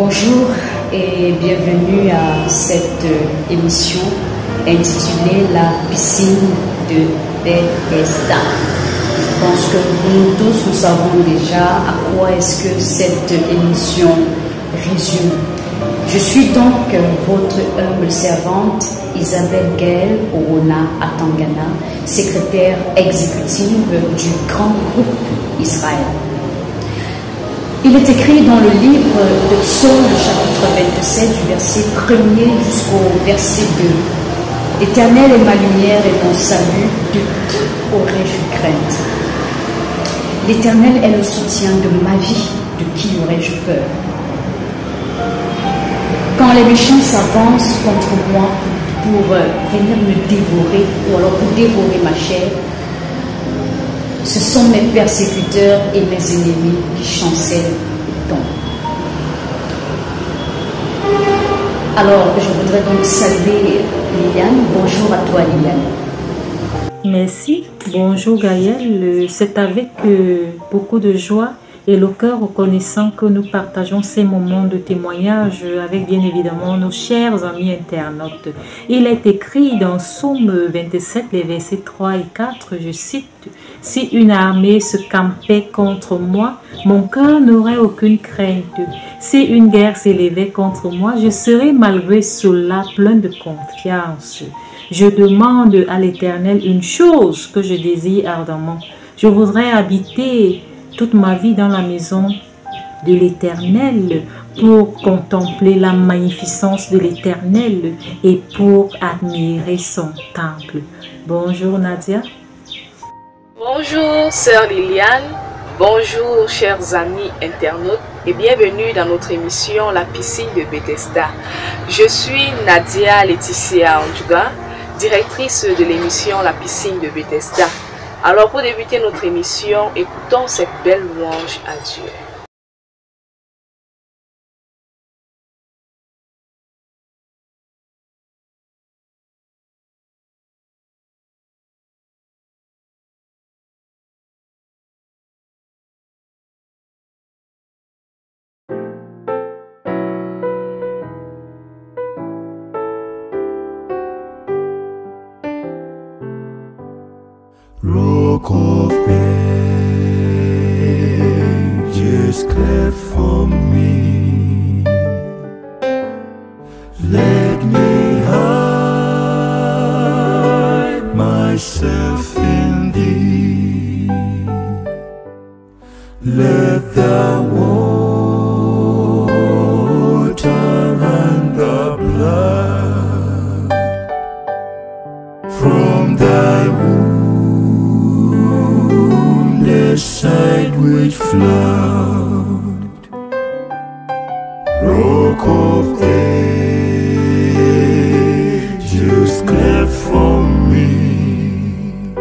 Bonjour et bienvenue à cette émission intitulée La piscine de Bethesda. Je pense que nous tous, nous savons déjà à quoi est-ce que cette émission résume. Je suis donc votre humble servante Isabelle Gaël Orona Atangana, secrétaire exécutive du grand groupe Israël. Il est écrit dans le livre de Psaume, chapitre 27, du verset 1er jusqu'au verset 2. L'Éternel est ma lumière et mon salut, de qui aurais-je crainte? L'Éternel est le soutien de ma vie, de qui aurais-je peur? Quand les méchants s'avancent contre moi pour venir me dévorer, ou alors pour dévorer ma chair, ce sont mes persécuteurs et mes ennemis qui chancellent et tombent. Alors, je voudrais donc saluer Liliane. Bonjour à toi, Liliane. Merci. Bonjour, Gaël. C'est avec beaucoup de joie et le cœur reconnaissant que nous partageons ces moments de témoignage avec bien évidemment nos chers amis internautes. Il est écrit dans Psaume 27, les versets 3 et 4, je cite: « Si une armée se campait contre moi, mon cœur n'aurait aucune crainte. Si une guerre s'élevait contre moi, je serais malgré cela plein de confiance. Je demande à l'Éternel une chose que je désire ardemment. Je voudrais habiter toute ma vie dans la maison de l'Éternel pour contempler la magnificence de l'Éternel et pour admirer son temple. » Bonjour Nadia. Bonjour sœur Liliane, bonjour chers amis internautes et bienvenue dans notre émission La piscine de Bethesda. Je suis Nadia Laetitia Anduga, directrice de l'émission La piscine de Bethesda. Alors pour débuter notre émission, écoutons cette belle louange à Dieu. Rock of ages, cleft for me. Let me hide myself in thee. Let the water and the blood from thy side which flood. Rock of ages, cleft for me.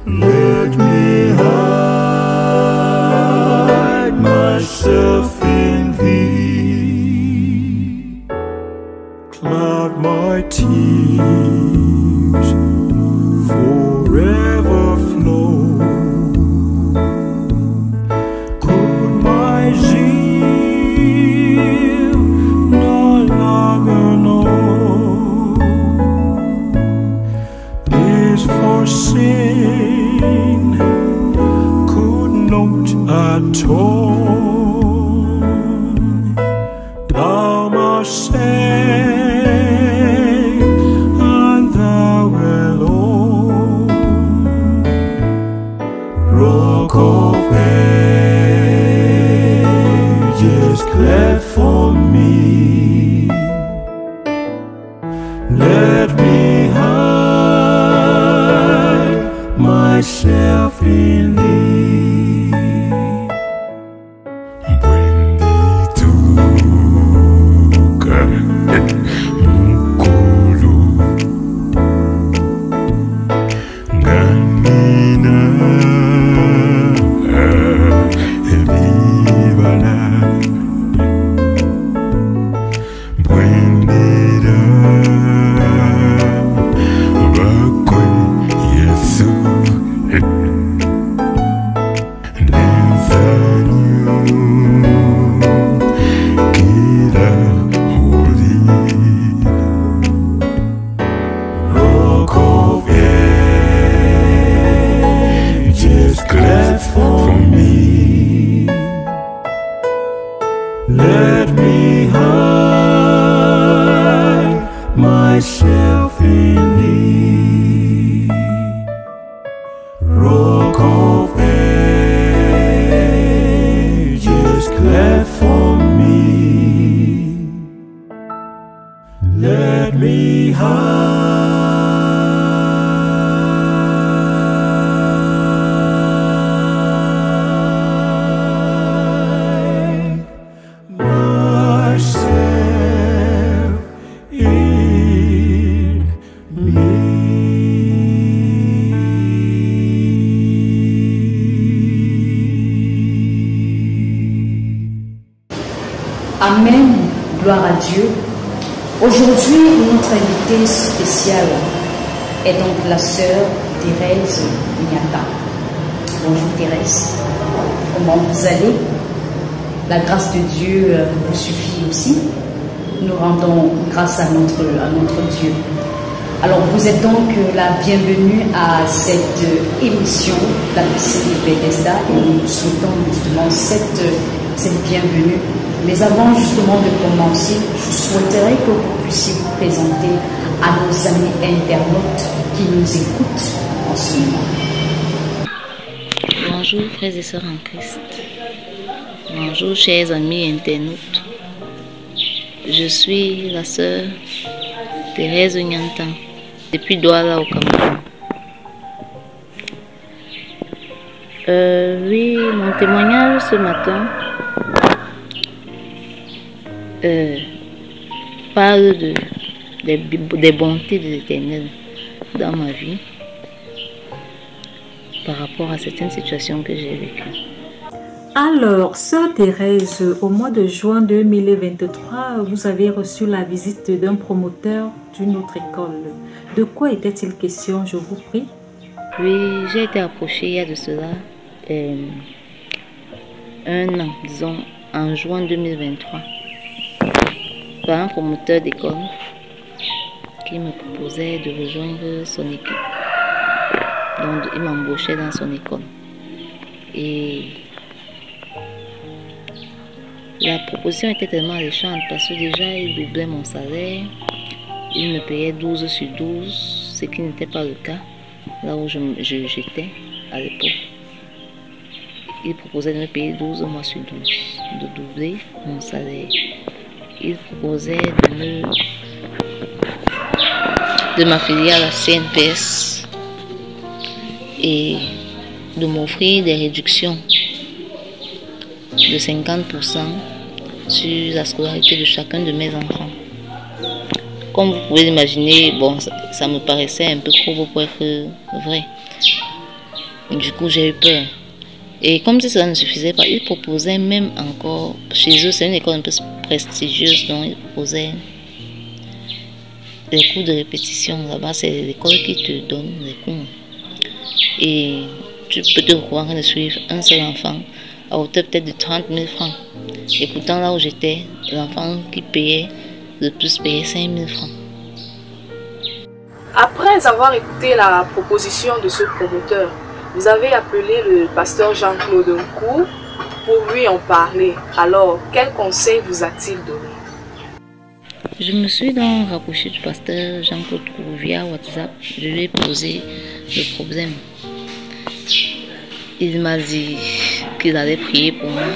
Let me hide myself in thee. Cloud my tears, forever flow. Sin could not atone. Thou must save, and thou alone. Rock of ages, cleft for me. Let me hide myself in thee. Bring thee to Mukulu Ganina Evivana. Bring thee down Bakoi Yesu. Let me hide myself in thee, Rock of Ages, cleft for me. Let me hide myself in Amen, gloire à Dieu. Aujourd'hui, notre invitée spéciale est donc la sœur Thérèse Nyata. Bonjour Thérèse, comment vous allez? La grâce de Dieu vous suffit aussi. Nous rendons grâce à notre Dieu. Alors vous êtes donc la bienvenue à cette émission, la piscine de Bethesda, et nous vous souhaitons justement cette bienvenue. Mais avant justement de commencer, je souhaiterais que vous puissiez vous présenter à nos amis internautes qui nous écoutent en ce moment. Bonjour frères et sœurs en Christ. Bonjour chers amis internautes. Je suis la sœur Thérèse Nyata depuis Douala au Cameroun. Oui, mon témoignage ce matin parle des bontés de l'Éternel dans ma vie par rapport à certaines situations que j'ai vécues. Alors, sœur Thérèse, au mois de juin 2023, vous avez reçu la visite d'un promoteur d'une autre école. De quoi était-il question, je vous prie? Oui, j'ai été approchée il y a de cela un an, disons, en juin 2023. Par un promoteur d'école qui me proposait de rejoindre son équipe. Donc, il m'embauchait dans son école. Et la proposition était tellement alléchante parce que déjà, il doublait mon salaire. Il me payait 12 sur 12, ce qui n'était pas le cas là où j'étais à l'époque. Il proposait de me payer 12 mois sur 12, de doubler mon salaire. Il proposait de m'affilier à la CNPS et de m'offrir des réductions de 50% sur la scolarité de chacun de mes enfants. Comme vous pouvez l'imaginer, bon, ça me paraissait un peu trop beau pour être vrai. Du coup, j'ai eu peur. Et comme si cela ne suffisait pas, ils proposaient même encore, chez eux, c'est une école un peu prestigieuse, donc ils proposaient les cours de répétition. Là-bas, c'est l'école qui te donne les cours. Et tu peux te retrouver en train de suivre un seul enfant à hauteur peut-être de 30 000 francs. Et pourtant, là où j'étais, l'enfant qui payait le plus payait 5 000 francs. Après avoir écouté la proposition de ce promoteur, vous avez appelé le pasteur Jean-Claude Nkou pour lui en parler. Alors, quel conseil vous a-t-il donné? Je me suis donc rapprochée du pasteur Jean-Claude Nkou via WhatsApp. Je lui ai posé le problème. Il m'a dit qu'il allait prier pour moi.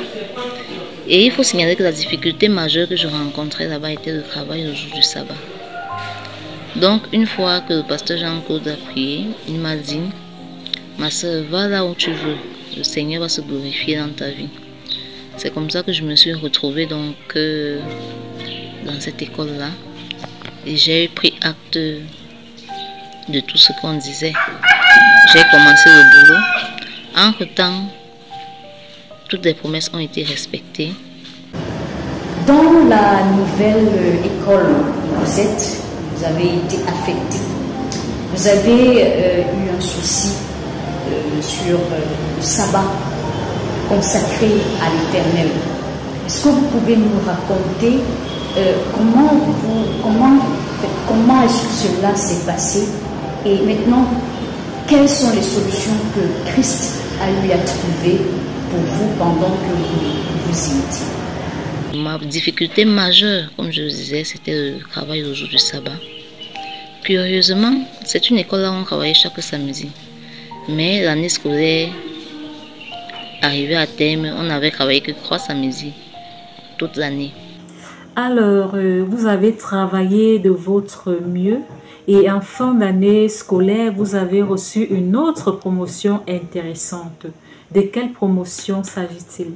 Et il faut signaler que la difficulté majeure que je rencontrais là-bas était le travail le jour du sabbat. Donc, une fois que le pasteur Jean-Claude a prié, il m'a dit: ma soeur, va là où tu veux. Le Seigneur va se glorifier dans ta vie. C'est comme ça que je me suis retrouvée donc dans cette école-là. Et j'ai pris acte de tout ce qu'on disait. J'ai commencé le boulot. Entre-temps, toutes les promesses ont été respectées. Dans la nouvelle école où vous êtes, vous avez été affecté. Vous avez eu un souci sur le sabbat consacré à l'Éternel. Est-ce que vous pouvez nous raconter comment est-ce que cela s'est passé et maintenant quelles sont les solutions que Christ a eu à trouver pour vous pendant que vous y étiez? Ma difficulté majeure, comme je le disais, c'était le travail le jour du sabbat. Curieusement, c'est une école là où on travaillait chaque samedi. Mais l'année scolaire arrivée à terme, on n'avait travaillé que 3 samedis toute l'année. Alors, vous avez travaillé de votre mieux et en fin d'année scolaire, vous avez reçu une autre promotion intéressante. De quelle promotion s'agit-il?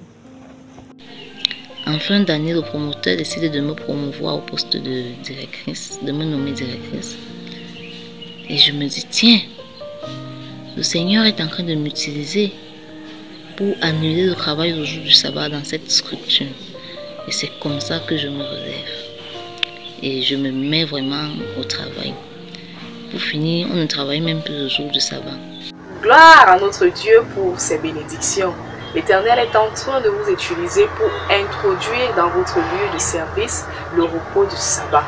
En fin d'année, le promoteur décide de me promouvoir au poste de directrice, de me nommer directrice. Et je me dis, tiens, le Seigneur est en train de m'utiliser pour annuler le travail au jour du sabbat dans cette structure. Et c'est comme ça que je me relève. Et je me mets vraiment au travail. Pour finir, on ne travaille même plus le jour du sabbat. Gloire à notre Dieu pour ses bénédictions. L'Éternel est en train de vous utiliser pour introduire dans votre lieu de service le repos du sabbat.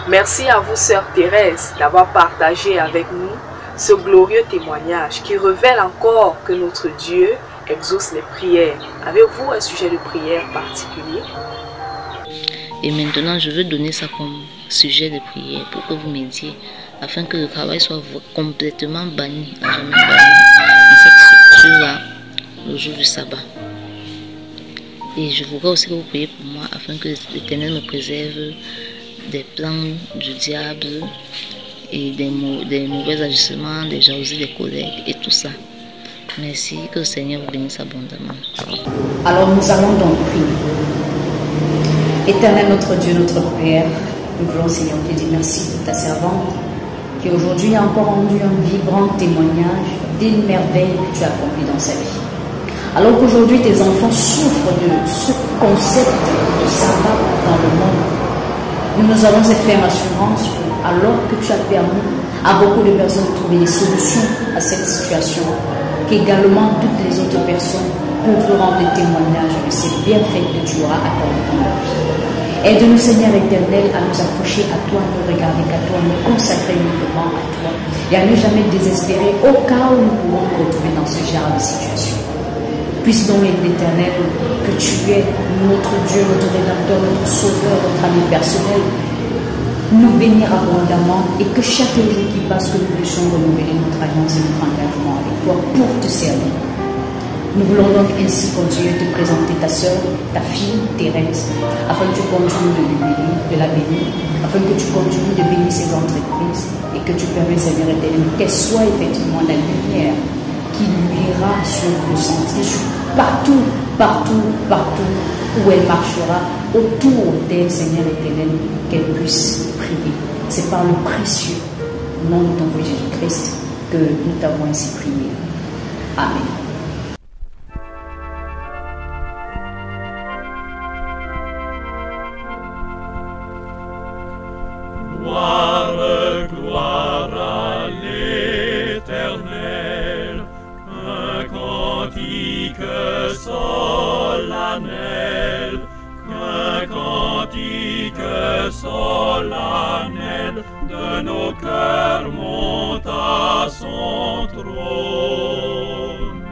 Merci à vous, sœur Thérèse, d'avoir partagé avec nous ce glorieux témoignage qui révèle encore que notre Dieu exauce les prières. Avez-vous un sujet de prière particulier? Et maintenant, je veux donner ça comme sujet de prière pour que vous m'aidiez, afin que le travail soit complètement banni, à jamais banni, dans cette structure-là, le jour du sabbat. Et je voudrais aussi que vous priez pour moi, afin que l'Éternel me préserve des plans du diable et des mauvais agissements, des jalousies des collègues et tout ça. Merci, que le Seigneur vous bénisse abondamment. Alors nous allons donc prier. Éternel notre Dieu, notre Père, nous voulons, Seigneur, te dire merci pour ta servante qui aujourd'hui a encore rendu un vibrant témoignage d'une merveille que tu as accomplie dans sa vie. Alors qu'aujourd'hui tes enfants souffrent de ce concept de sabbat dans le monde, nous avons cette ferme assurance que, alors que tu as permis à beaucoup de personnes de trouver des solutions à cette situation, qu'également toutes les autres personnes peuvent rendre témoignage de ces bienfaits que tu auras accordés dans leur vie. Aide-nous, Seigneur éternel, à nous approcher à toi, à nous regarder qu'à toi, à nous consacrer uniquement à toi et à ne jamais désespérer au cas où nous pourrons nous retrouver dans ce genre de situation. Puisse donc l'éternel, que tu es notre Dieu, notre Rédempteur, notre Sauveur, notre ami personnel, nous bénir abondamment et que chaque jour qui passe, que nous puissions renouveler notre alliance et notre engagement avec toi pour te servir. Nous voulons donc ainsi continuer de te présenter ta sœur, ta fille Thérèse, afin que tu continues de la bénir, afin que tu continues de bénir ses entreprises et que tu permettes, Seigneur éternel, qu'elle soit effectivement la lumière qui luira sur le sentier, partout où elle marchera, autour d'elle, Seigneur éternel, qu'elle puisse prier. C'est par le précieux nom de ton Fils Jésus-Christ que nous t'avons ainsi prié. Amen. Gloire à l'Éternel, un cantique solennel, un cantique solennel de nos cœurs monte à son trône.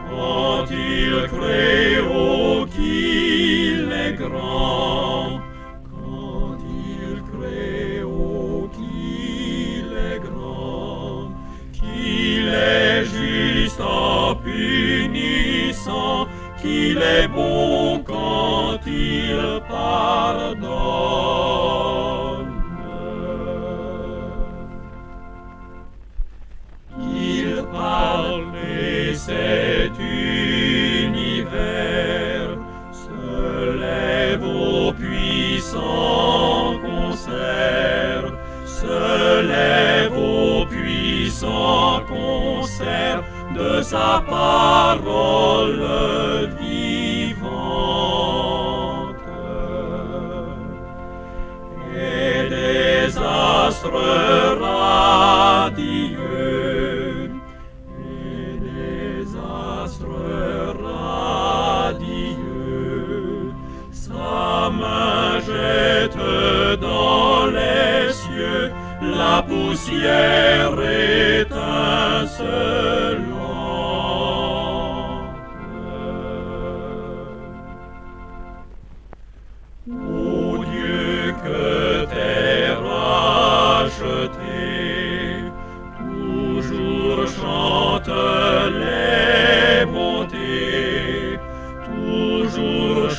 Quand il crée, oh qu'il est grand, qu'il est juste en punissant, qu'il est bon quand il pardonne. Il parle et cet univers se lève au puissant concert, se lève au puissant concert de sa parole vivante.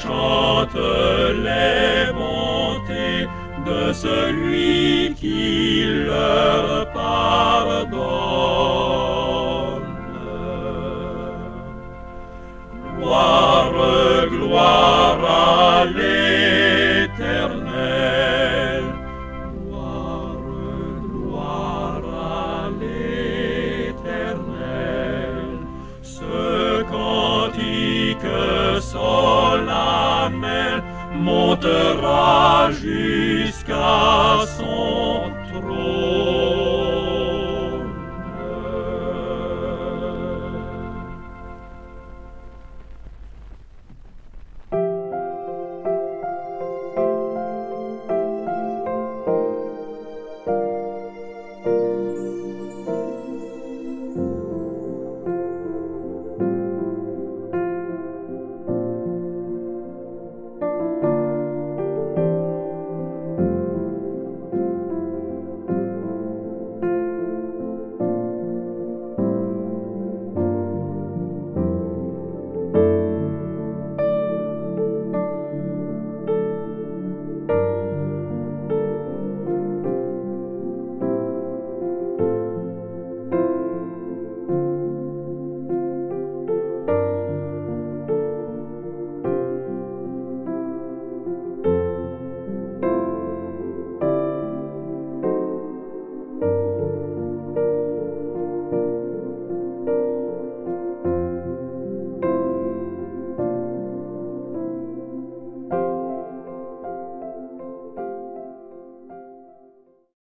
chantent les bontés de celui qui leur pardonne. Gloire, gloire à l'Éternel.